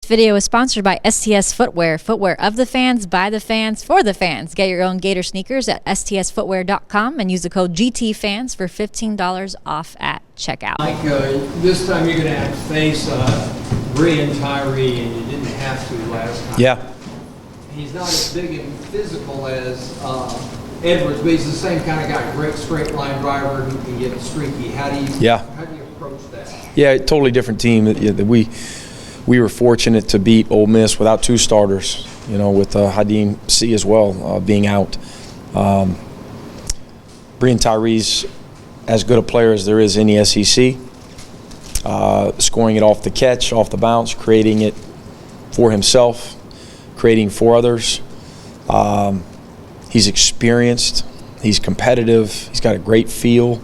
video is sponsored by STS Footwear. Footwear of the fans, by the fans, for the fans. Get your own Gator sneakers at stsfootwear.com and use the code GTFans for $15 off at checkout. Mike, this time you're going to have to face Brian Tyree, and you didn't have to last time. Yeah. He's not as big and physical as Edwards, but he's the same kind of guy. Great straight line driver who can get streaky. How do you approach that? Yeah, totally different team. We were fortunate to beat Ole Miss without two starters, with Hadim C as well being out. Brian Tyree's as good a player as there is in the SEC. Scoring it off the catch, off the bounce, creating it for himself, creating for others. He's experienced. He's competitive. He's got a great feel.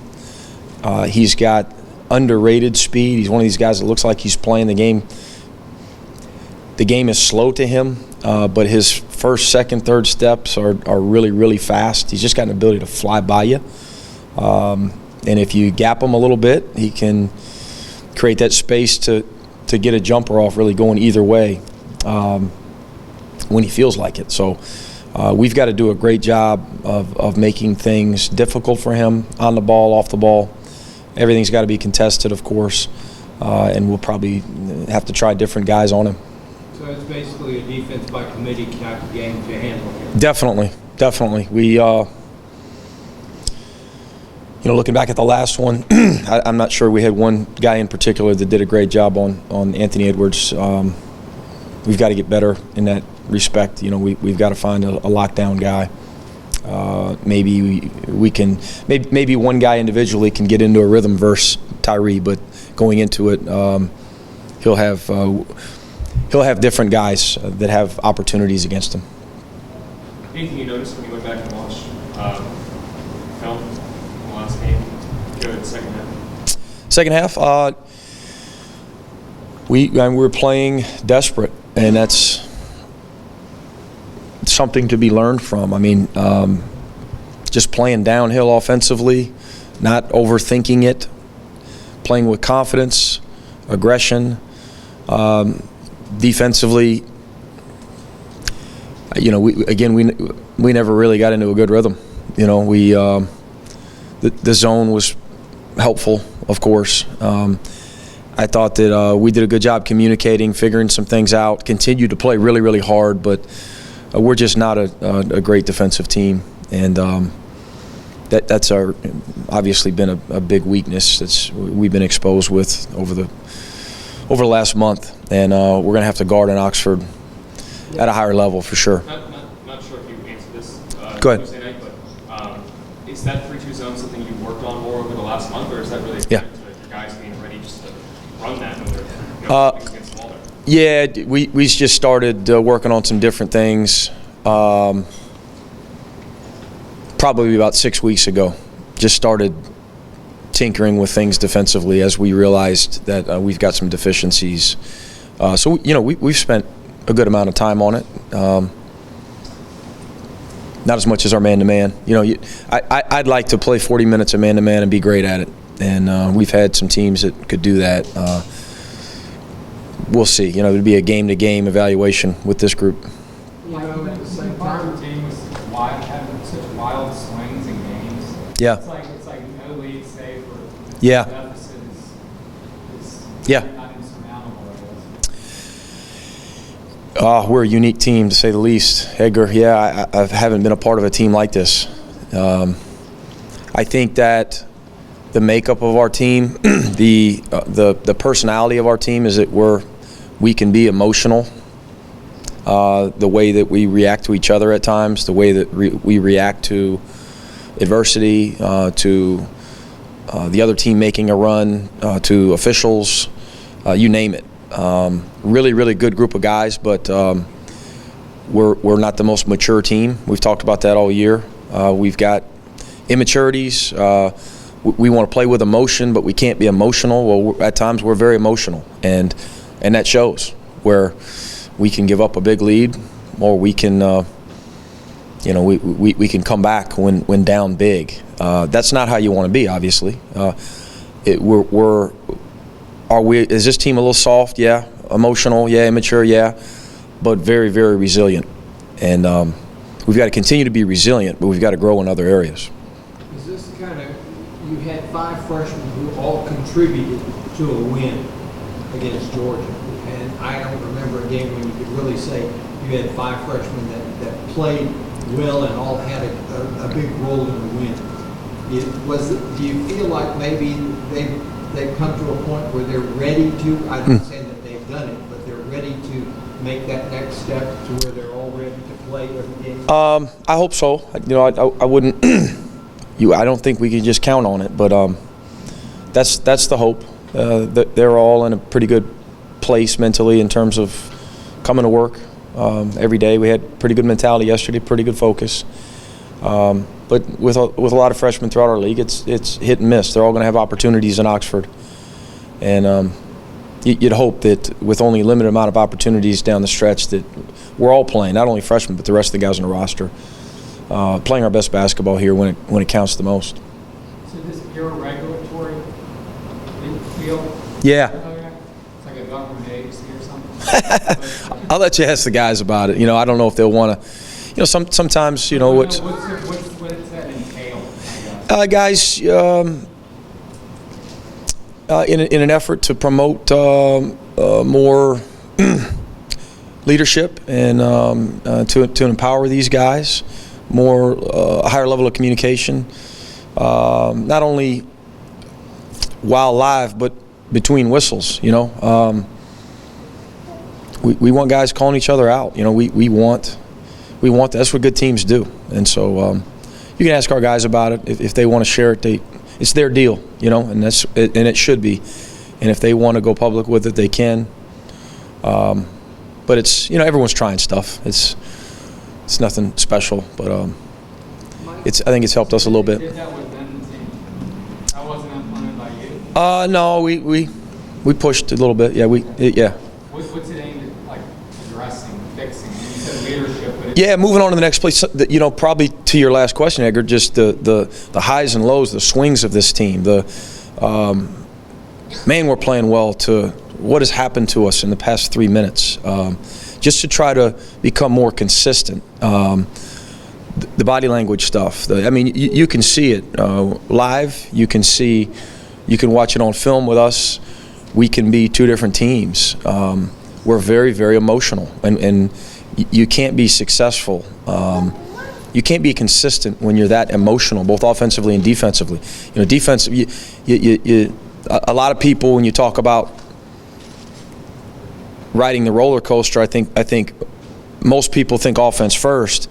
He's got underrated speed. He's one of these guys that looks like he's playing the game. The game is slow to him, but his first, second, third steps are really, really fast. He's just got an ability to fly by you. And if you gap him a little bit, he can create that space to get a jumper off, really going either way when he feels like it. So we've got to do a great job of making things difficult for him on the ball, off the ball. Everything's got to be contested, of course, and we'll probably have to try different guys on him. So it's basically a defense by committee type of game to handle him. Definitely. We, looking back at the last one, I'm not sure we had one guy in particular that did a great job on Anthony Edwards. We've got to get better in that respect. We've got to find a lockdown guy. Maybe we can. Maybe one guy individually can get into a rhythm versus Tyree, but going into it, he'll have different guys that have opportunities against him. Anything you noticed when you went back and watched film in the last game? Go to the second half. Second half, we were playing desperate, and that's something to be learned from. I mean, just playing downhill offensively, not overthinking it, playing with confidence, aggression. Defensively, we never really got into a good rhythm. The zone was helpful, of course. I thought that we did a good job communicating, figuring some things out, continued to play really, really hard, but we're just not a great defensive team, and that's obviously been a big weakness we've been exposed with over the last month, and we're going to have to guard in Oxford at a higher level for sure. Not sure if you answered this Go ahead. Tuesday night, but is that 3-2 zone something you worked on more over the last month, or is that really Yeah. to your guys being ready just to run that when they're against Smaller? Yeah, we just started working on some different things probably about 6 weeks ago. Just started tinkering with things defensively as we realized that we've got some deficiencies. So we've spent a good amount of time on it. Not as much as our man-to-man. I'd like to play 40 minutes of man-to-man and be great at it. And we've had some teams that could do that. We'll see. It'll be a game-to-game evaluation with this group. At the same time, teams having such wild swings in games. Yeah. It's like no lead save for Yeah. the deficit is Yeah. not insurmountable, I guess. We're a unique team, to say the least. Edgar, I haven't been a part of a team like this. I think that the makeup of our team, the personality of our team is that we can be emotional. The way that we react to each other at times, the way that we react to adversity, to the other team making a run, to officials, you name it. Really, really good group of guys, but we're not the most mature team. We've talked about that all year. We've got immaturities. We want to play with emotion, but we can't be emotional. Well, at times we're very emotional, and that shows where we can give up a big lead, or we can, we can come back when down big. That's not how you want to be, obviously. Is this team a little soft? Yeah. emotional, yeah, immature, yeah, but very, very resilient. And we've got to continue to be resilient, but we've got to grow in other areas. Is this kind of, you had 5 freshmen who all contributed to a win against Georgia. And I don't remember a game when you could really say you had 5 freshmen that played well and all had a big role in the win. Do you feel like maybe they've come to a point where they're ready to, I'm not saying that they've done it, but they're ready to make that next step to where they're all ready to play every game? I hope so. I wouldn't. I don't think we can just count on it, but that's the hope. They're all in a pretty good place mentally in terms of coming to work every day. We had pretty good mentality yesterday, pretty good focus. But with a lot of freshmen throughout our league, it's hit and miss. They're all going to have opportunities in Oxford, and you'd hope that with only a limited amount of opportunities down the stretch that we're all playing, not only freshmen but the rest of the guys on the roster, playing our best basketball here when it counts the most. So this pure regulatory field? Yeah. It's like a government agency or something? I'll let you ask the guys about it. I don't know if they'll want to. Sometimes what's What does that entail? guys, in an effort to promote more leadership and to empower these guys, a higher level of communication, not only while live but between whistles. We want guys calling each other out. We want that's what good teams do, and so you can ask our guys about it if they want to share it. It's their deal, and it should be. And if they want to go public with it, they can. But it's everyone's trying stuff. It's nothing special, but I think it's helped us a little bit. Did that with men's team? That wasn't implemented by you? No, we pushed a little bit. Yeah, What's it aimed at, addressing, fixing? You said leadership, but Yeah, moving on to the next place. Probably to your last question, Edgar, just the highs and lows, the swings of this team. Man, we're playing well to what has happened to us in the past 3 minutes. Just to try to become more consistent. The body language stuff. You can see it live. You can watch it on film with us. We can be 2 different teams. We're very, very emotional, and you can't be successful. You can't be consistent when you're that emotional, both offensively and defensively. Defensively, a lot of people, when you talk about riding the roller coaster, I think most people think offense first,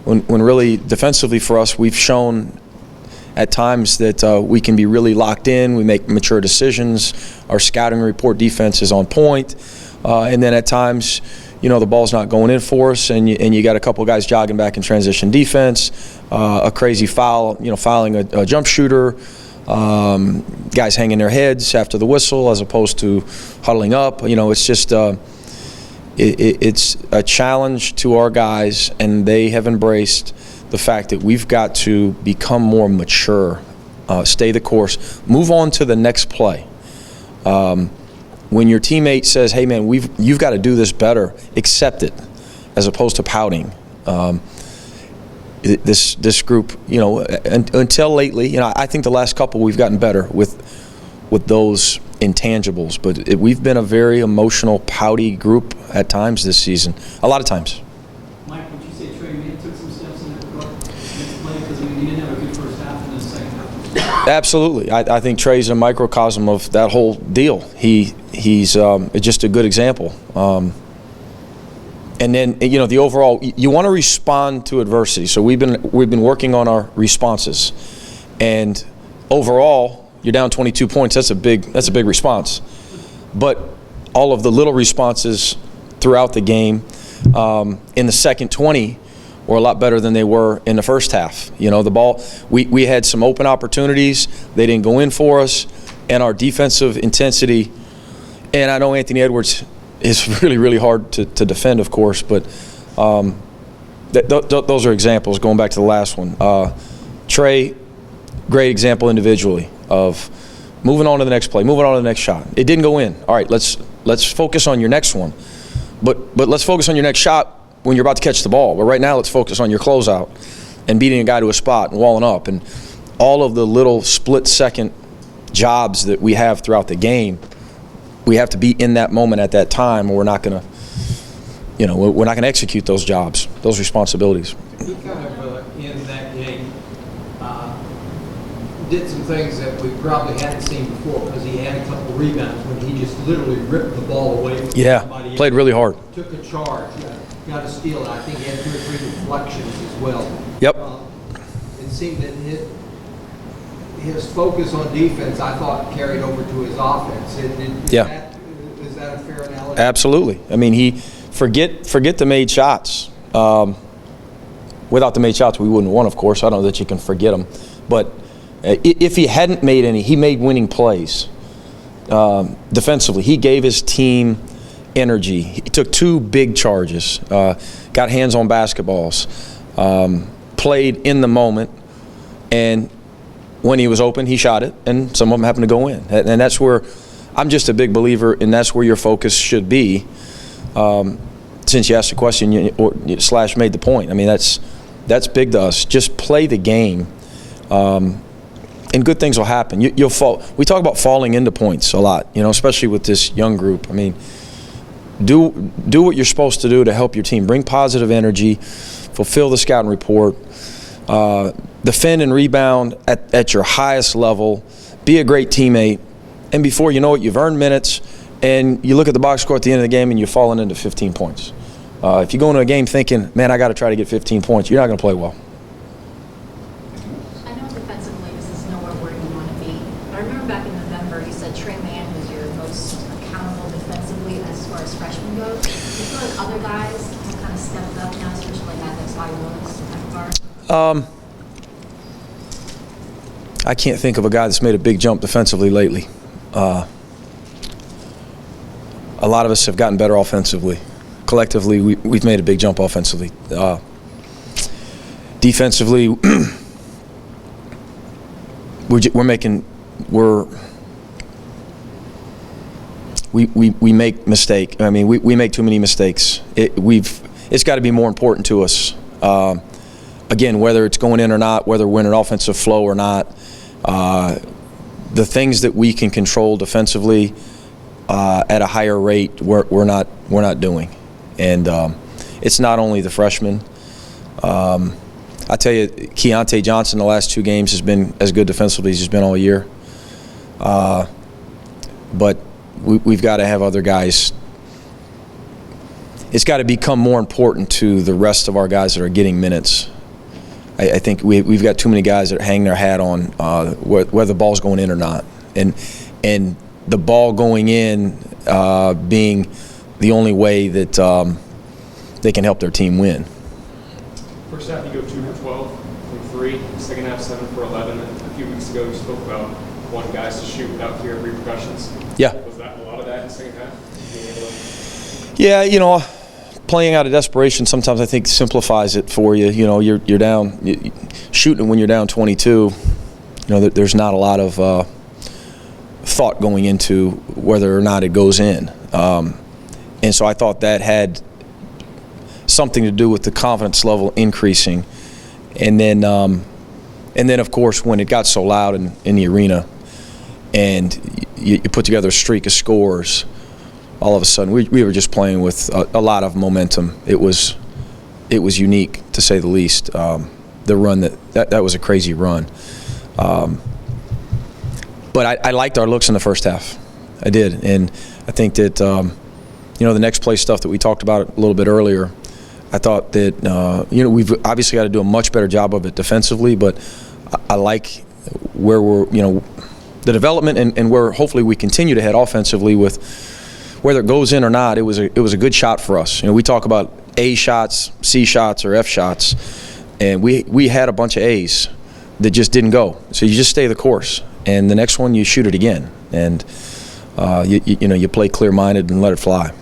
when really defensively for us, we've shown at times that we can be really locked in. We make mature decisions. Our scouting report defense is on point, and then at times, the ball's not going in for us, and you got a couple of guys jogging back in transition defense, a crazy foul, fouling a jump shooter, guys hanging their heads after the whistle as opposed to huddling up. It's just it's a challenge to our guys, and they have embraced the fact that we've got to become more mature, stay the course, move on to the next play. When your teammate says, "Hey, man, you've got to do this better," accept it, as opposed to pouting. This group, until lately, I think the last couple we've gotten better with those intangibles, but we've been a very emotional, pouty group at times this season. A lot of times. Mike, would you say Trey May took some steps in that regard? Next play, because he didn't have a good first half and then second half. Absolutely. I think Trey's a microcosm of that whole deal. He's just a good example. And then, the overall, you want to respond to adversity. So we've been working on our responses. And overall, you're down 22 points. That's a big response. But all of the little responses throughout the game in the second 20 were a lot better than they were in the first half. The ball, we had some open opportunities. They didn't go in for us. And our defensive intensity, and I know Anthony Edwards is really, really hard to defend, of course, but those are examples, going back to the last one. Trey, great example individually of moving on to the next play, moving on to the next shot. It didn't go in. All right, let's Let's focus on your next one. But let's focus on your next shot when you're about to catch the ball. But right now, let's focus on your closeout and beating a guy to a spot and walling up. And all of the little split-second jobs that we have throughout the game, we have to be in that moment at that time, or we're not going to, we're not going to execute those jobs, those responsibilities. He kind of, in that game, did some things that we probably hadn't seen before, because he had a couple rebounds when he just literally ripped the ball away from somebody. Played really hard. Took a charge, got a steal, and I think he had 2 or 3 deflections as well. Yep. It seemed that his focus on defense, I thought, carried over to his offense. Is that a fair analogy? Absolutely. I mean, he forget the made shots. Without the made shots, we wouldn't have won, of course. I don't know that you can forget them. But if he hadn't made any, he made winning plays defensively. He gave his team energy. He took 2 big charges, got hands on basketballs, played in the moment, and when he was open, he shot it, and some of them happened to go in. And that's where I'm just a big believer, and that's where your focus should be. Since you asked the question or Slash made the point, I mean, that's big to us. Just play the game, and good things will happen. You'll fall. We talk about falling into points a lot, especially with this young group. I mean, do what you're supposed to do to help your team. Bring positive energy, fulfill the scouting report, defend and rebound at your highest level, be a great teammate, and before you know it, you've earned minutes, and you look at the box score at the end of the game and you're falling into 15 points. If you go into a game thinking, man, I got to try to get 15 points, you're not going to play well. I know defensively this is nowhere where you want to be. I remember back in November you said Trey Mann was your most accountable defensively as far as freshmen goes. Do you feel like other guys have kind of stepped up now, especially like Alex Willis and far? I can't think of a guy that's made a big jump defensively lately. A lot of us have gotten better offensively. Collectively, we've made a big jump offensively. Defensively, we make mistake. I mean, we make too many mistakes. It's got to be more important to us. Again, whether it's going in or not, whether we're in an offensive flow or not, the things that we can control defensively at a higher rate, we're not doing. And it's not only the freshmen. I tell you, Keontae Johnson the last 2 games has been as good defensively as he's been all year. But we've got to have other guys. It's got to become more important to the rest of our guys that are getting minutes. I think we've got too many guys that hang their hat on whether the ball's going in or not, and the ball going in being the only way that they can help their team win. First half, you go 2 for 12 from 3. Second half, 7 for 11. And a few weeks ago, you spoke about wanting guys to shoot without fear of repercussions. Yeah. Was that a lot of that in the second half? Yeah, playing out of desperation sometimes I think simplifies it for you. You're down, shooting when you're down 22. There's not a lot of thought going into whether or not it goes in. And so I thought that had something to do with the confidence level increasing. And then of course, when it got so loud in the arena and you put together a streak of scores, all of a sudden we were just playing with a lot of momentum. It was unique, to say the least. The run that was a crazy run. But I liked our looks in the first half. I did. And I think that, the next play stuff that we talked about a little bit earlier, I thought that, we've obviously got to do a much better job of it defensively, but I like where we're, the development and where hopefully we continue to head offensively with whether it goes in or not. It was a good shot for us. We talk about A shots, C shots, or F shots, and we had a bunch of A's that just didn't go. So you just stay the course, and the next one you shoot it again, and you play clear-minded and let it fly.